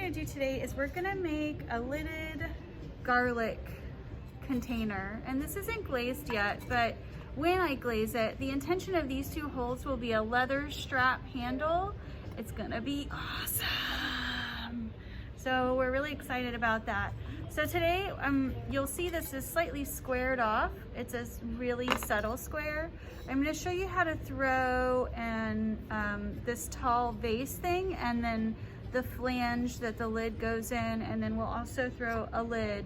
gonna do today is we're gonna make a lidded garlic container. And this isn't glazed yet, but when I glaze it, the intention of these two holes will be a leather strap handle. It's gonna be awesome. So we're really excited about that. So today, you'll see this is slightly squared off. It's a really subtle square. I'm gonna show you how to throw this tall vase thing, and then the flange that the lid goes in, and then we'll also throw a lid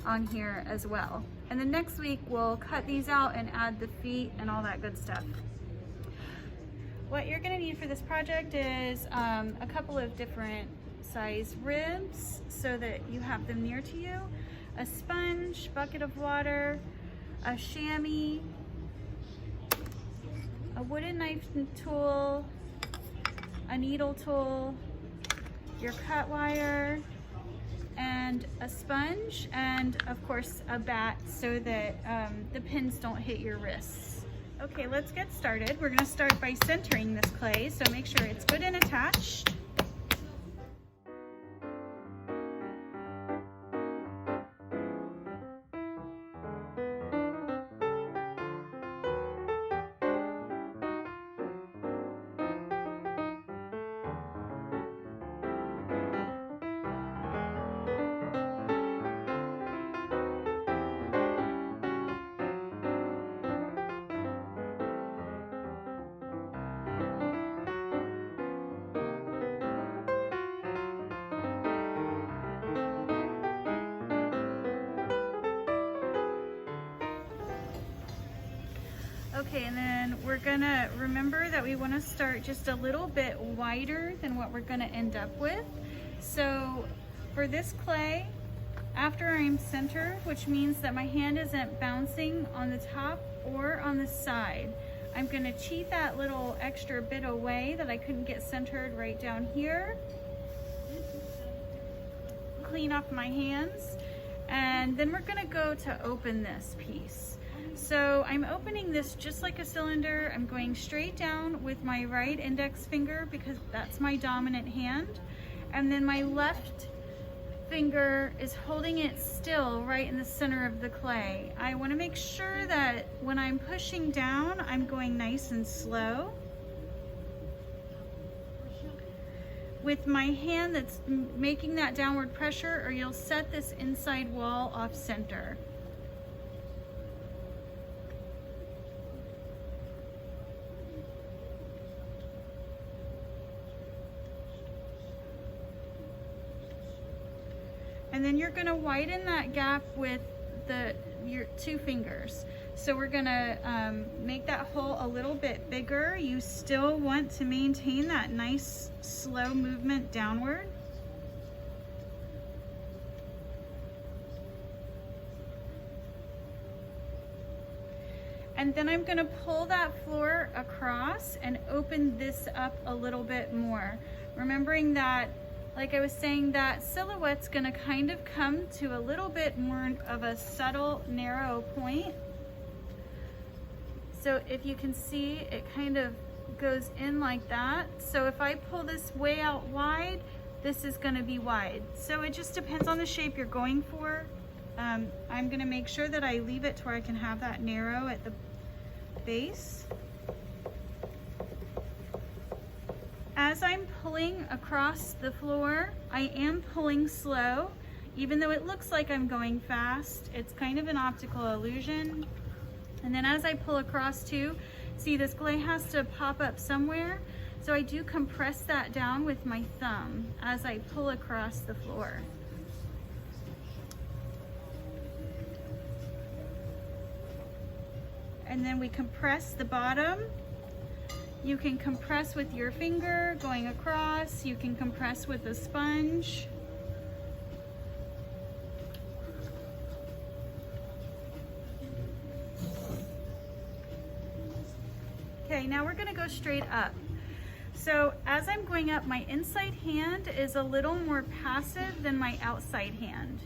on here as well. And then next week, we'll cut these out and add the feet and all that good stuff. What you're gonna need for this project is a couple of different size ribs so that you have them near to you, a sponge, bucket of water, a chamois, a wooden knife tool, a needle tool, your cut wire, and a sponge, and of course a bat so that the pins don't hit your wrists. Okay, let's get started. We're gonna start by centering this clay, so make sure it's good and attached. Okay, and then we're gonna remember that we wanna start just a little bit wider than what we're gonna end up with. So for this clay, after I'm centered, which means that my hand isn't bouncing on the top or on the side, I'm gonna cheat that little extra bit away that I couldn't get centered right down here. Clean off my hands, and then we're gonna go to open this piece. So I'm opening this just like a cylinder. I'm going straight down with my right index finger because that's my dominant hand. And then my left finger is holding it still right in the center of the clay. I want to make sure that when I'm pushing down, I'm going nice and slow. With my hand that's making that downward pressure, or you'll set this inside wall off center. And then you're gonna widen that gap with your two fingers. So we're gonna make that hole a little bit bigger. You still want to maintain that nice slow movement downward. And then I'm gonna pull that floor across and open this up a little bit more. Remembering that, like I was saying, that silhouette's gonna kind of come to a little bit more of a subtle, narrow point. So if you can see, it kind of goes in like that. So if I pull this way out wide, this is gonna be wide. So it just depends on the shape you're going for. I'm gonna make sure that I leave it to where I can have that narrow at the base. As I'm pulling across the floor, I am pulling slow. Even though it looks like I'm going fast, it's kind of an optical illusion. And then as I pull across too, see this clay has to pop up somewhere. So I do compress that down with my thumb as I pull across the floor. And then we compress the bottom. You can compress with your finger going across. You can compress with a sponge. Okay, now we're gonna go straight up. So as I'm going up, my inside hand is a little more passive than my outside hand.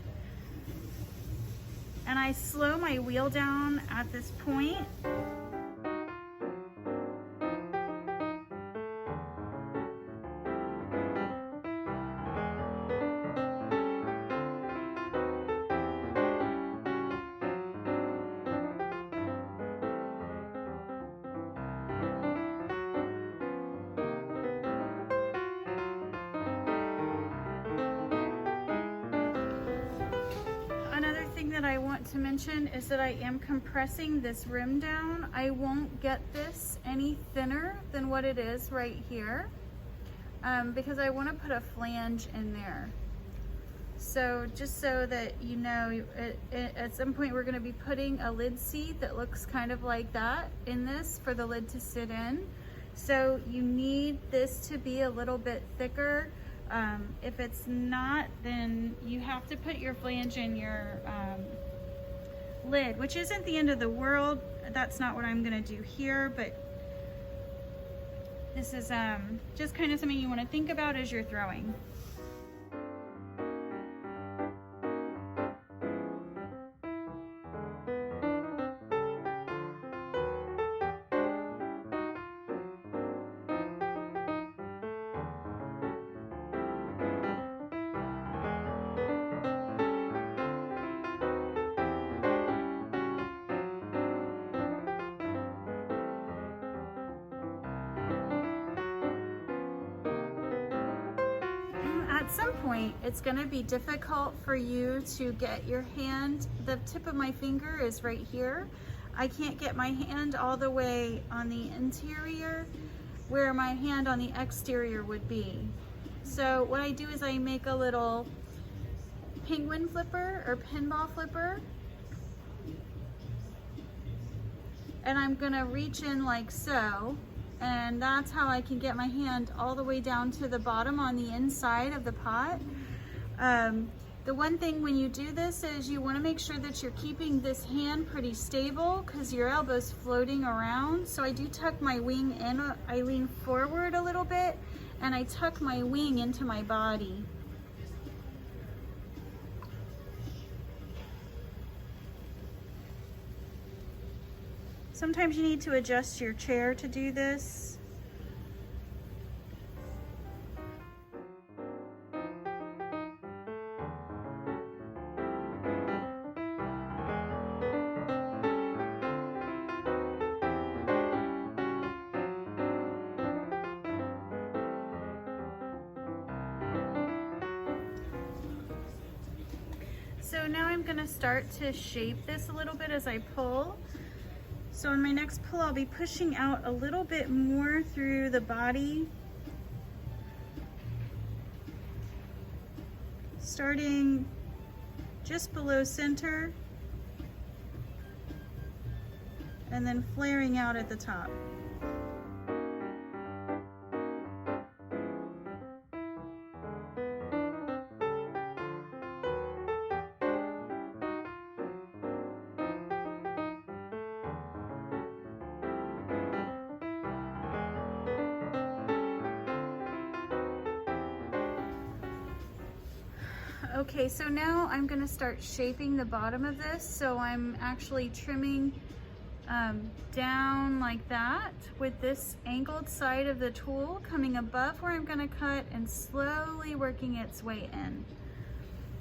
And I slow my wheel down at this point. that I want to mention is that I am compressing this rim down. I won't get this any thinner than what it is right here because I want to put a flange in there. So just so that you know, at some point we're going to be putting a lid seat that looks kind of like that in this for the lid to sit in. So you need this to be a little bit thicker. If it's not, then you have to put your flange in your lid, which isn't the end of the world. That's not what I'm going to do here, but this is just kind of something you want to think about as you're throwing. At some point, it's going to be difficult for you to get your hand, the tip of my finger is right here. I can't get my hand all the way on the interior where my hand on the exterior would be. So what I do is I make a little penguin flipper or pinball flipper, and I'm going to reach in like so. And that's how I can get my hand all the way down to the bottom on the inside of the pot. The one thing when you do this is you want to make sure that you're keeping this hand pretty stable because your elbow's floating around. So I do tuck my wing in. I lean forward a little bit and I tuck my wing into my body. Sometimes you need to adjust your chair to do this. So now I'm going to start to shape this a little bit as I pull. So in my next pull, I'll be pushing out a little bit more through the body, starting just below center, and then flaring out at the top. Okay, so now I'm going to start shaping the bottom of this. So I'm actually trimming down like that with this angled side of the tool coming above where I'm going to cut and slowly working its way in.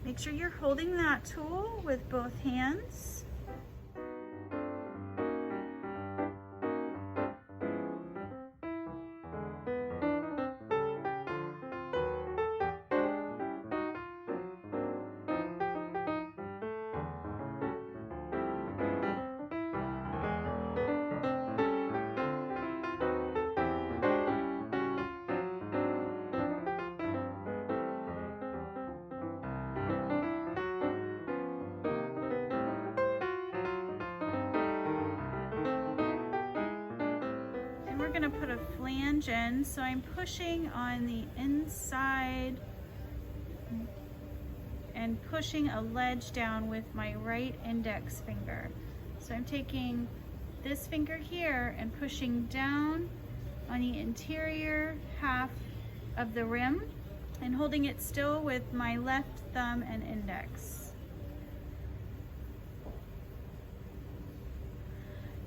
Make sure you're holding that tool with both hands. We're going to put a flange in, so I'm pushing on the inside and pushing a ledge down with my right index finger. So I'm taking this finger here and pushing down on the interior half of the rim and holding it still with my left thumb and index.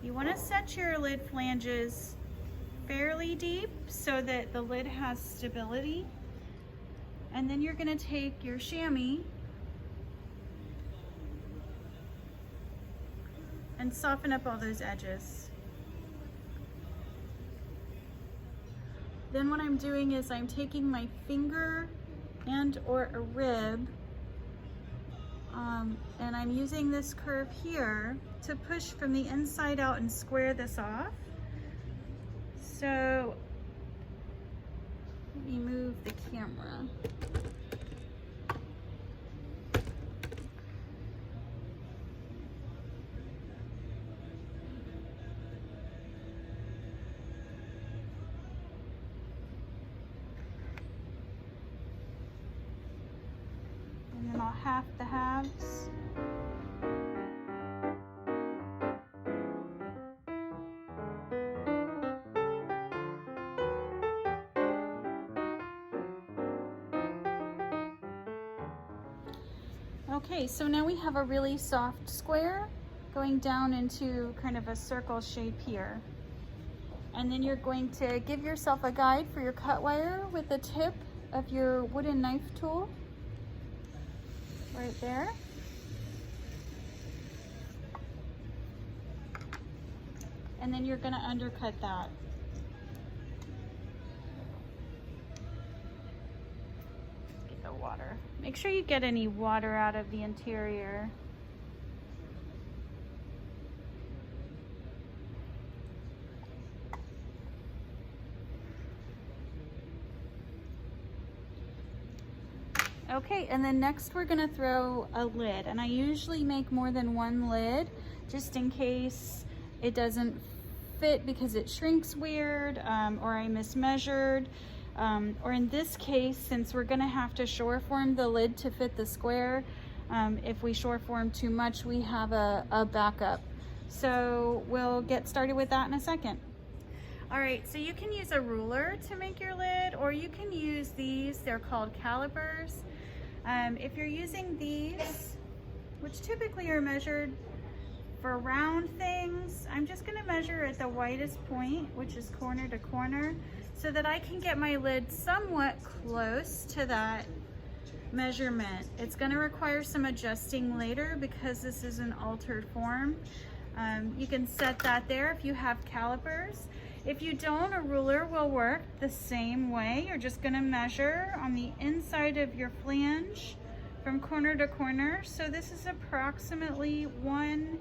You want to set your lid flanges fairly deep so that the lid has stability. And then you're going to take your chamois and soften up all those edges. Then what I'm doing is I'm taking my finger and or a rib And I'm using this curve here to push from the inside out and square this off. So let me move the camera. And then I'll half the halves. Okay, so now we have a really soft square going down into kind of a circle shape here. And then you're going to give yourself a guide for your cut wire with the tip of your wooden knife tool right there. And then you're going to undercut that. Get the water. Make sure you get any water out of the interior. Okay, and then next we're gonna throw a lid, and I usually make more than one lid just in case it doesn't fit because it shrinks weird, or I mismeasured, or in this case, since we're gonna have to shore form the lid to fit the square, if we shore form too much, we have a backup. So we'll get started with that in a second. All right, so you can use a ruler to make your lid, or you can use these, they're called calipers. If you're using these, which typically are measured for round things, I'm just gonna measure at the widest point, which is corner to corner, so that I can get my lid somewhat close to that measurement. It's gonna require some adjusting later because this is an altered form. You can set that there if you have calipers. If you don't, a ruler will work the same way. You're just gonna measure on the inside of your flange from corner to corner. So this is approximately 1,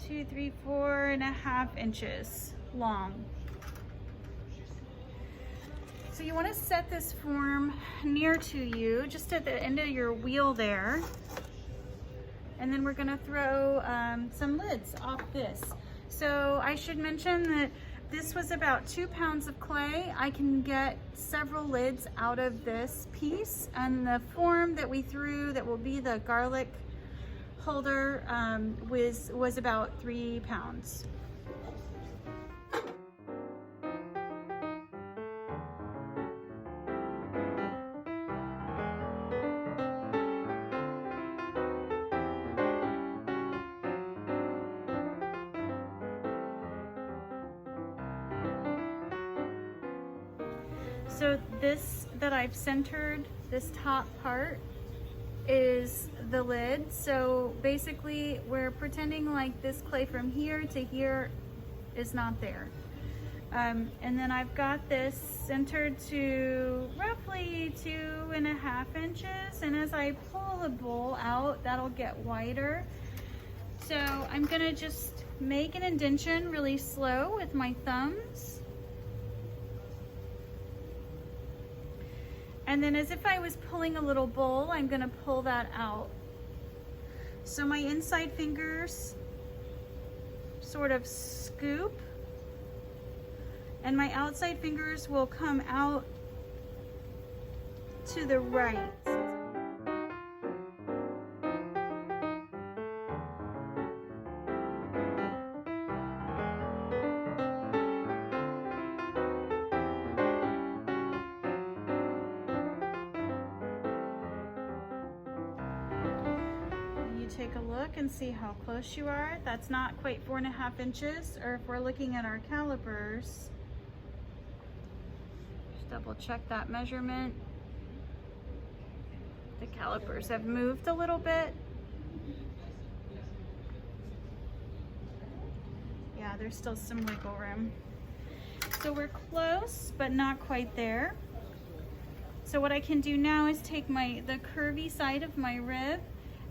2, 3, 4.5 inches long. So you wanna set this form near to you, just at the end of your wheel there. And then we're gonna throw some lids off this. So I should mention that this was about 2 pounds of clay. I can get several lids out of this piece, and the form that we threw that will be the garlic holder was about 3 pounds. So this that I've centered, this top part, is the lid. So basically we're pretending like this clay from here to here is not there. And then I've got this centered to roughly 2.5 inches. And as I pull the bowl out, that'll get wider. So I'm gonna just make an indentation really slow with my thumbs. And then as if I was pulling a little bowl, I'm gonna pull that out. So my inside fingers sort of scoop, and my outside fingers will come out to the right. Take a look and see how close you are. That's not quite 4.5 inches, or if we're looking at our calipers, just double check that measurement. The calipers have moved a little bit. Yeah, there's still some wiggle room. So we're close, but not quite there. So what I can do now is take the curvy side of my rib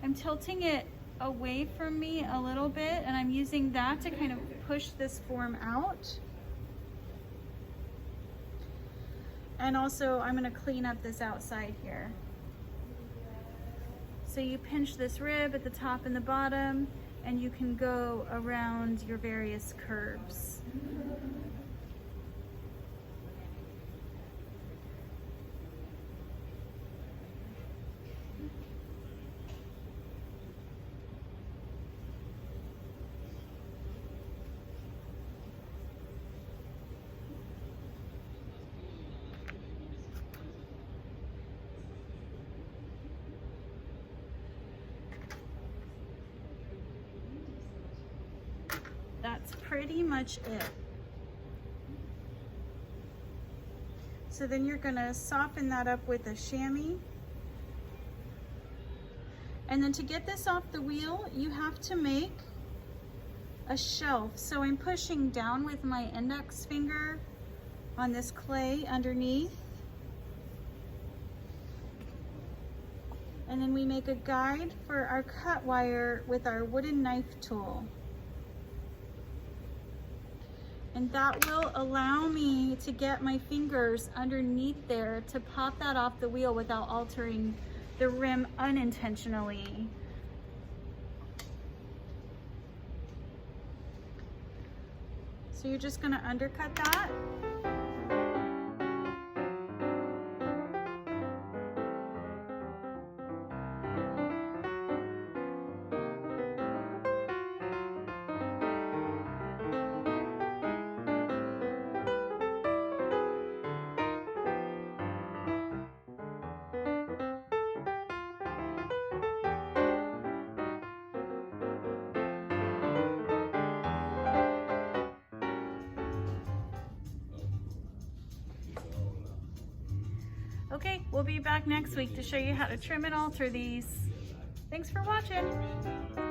I'm tilting it away from me a little bit, and I'm using that to kind of push this form out. And also I'm gonna clean up this outside here. So you pinch this rib at the top and the bottom, and you can go around your various curves. That's pretty much it. So then you're gonna soften that up with a chamois. And then to get this off the wheel, you have to make a shelf. So I'm pushing down with my index finger on this clay underneath. And then we make a guide for our cut wire with our wooden knife tool. And that will allow me to get my fingers underneath there to pop that off the wheel without altering the rim unintentionally. So you're just gonna undercut that. Okay, we'll be back next week to show you how to trim and alter these. Thanks for watching.